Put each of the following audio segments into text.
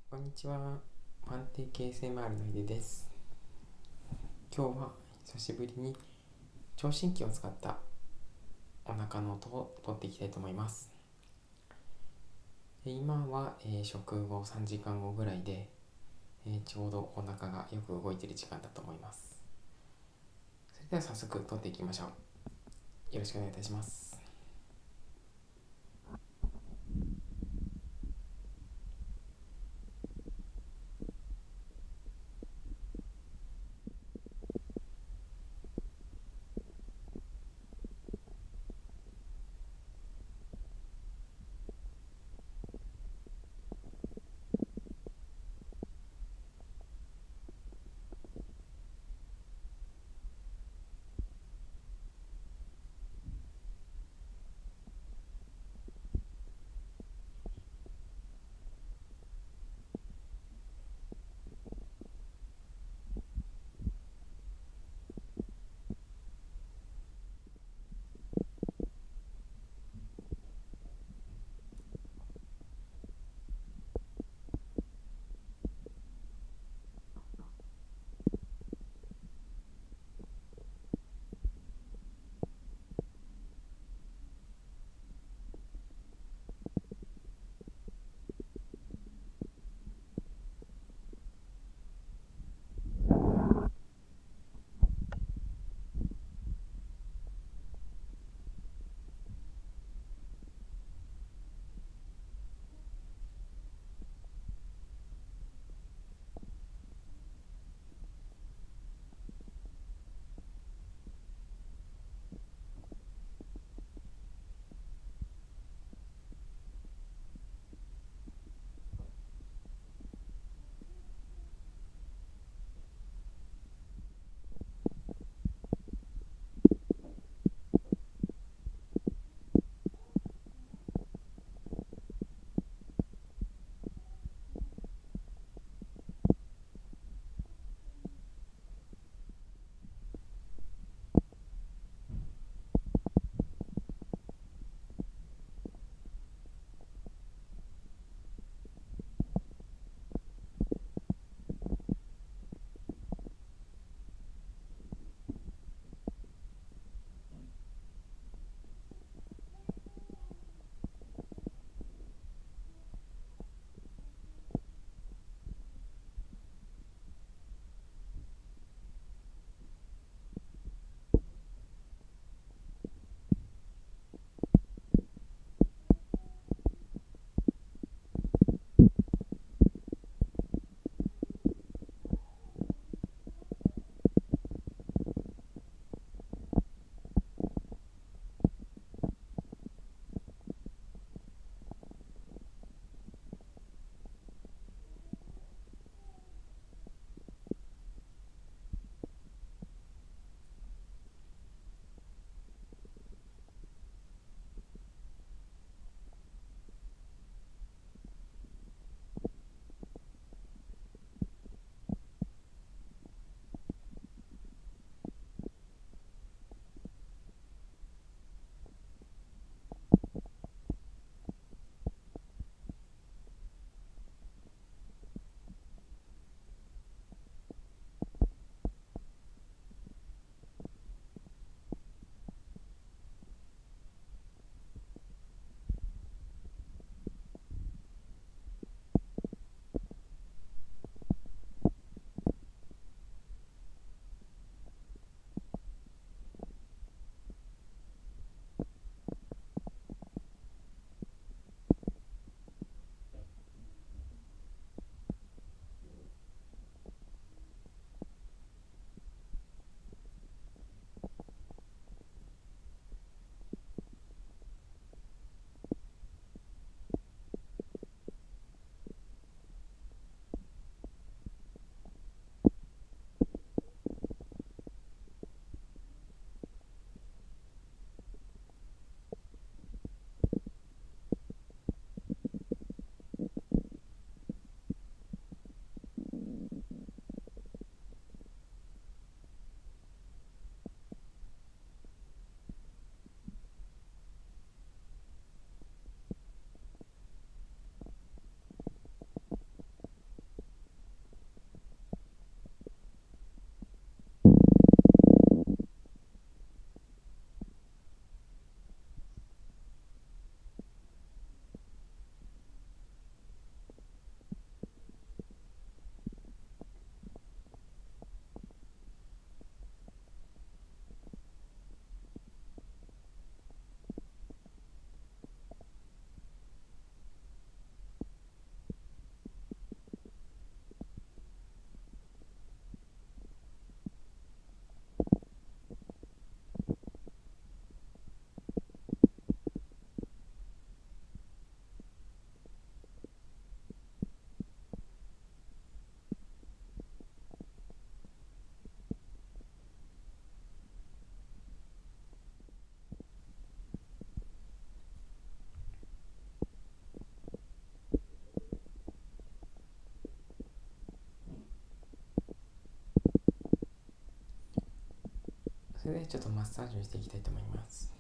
こんにちは。安定形 ASMR のひでです。今日は久しぶりに聴診器を使ったお腹の音を取っていきたいと思います。今は、食後3時間後ぐらいで、ちょうどお腹がよく動いている時間だと思います。それでは早速取っていきましょう。よろしくお願いいたします。でちょっとマッサージをしていきたいと思います。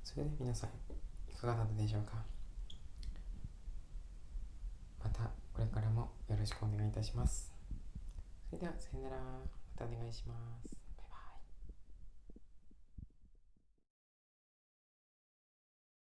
それでは皆さんいかがだったでしょうか。またこれからもよろしくお願いいたします。それではさよなら。またお願いします。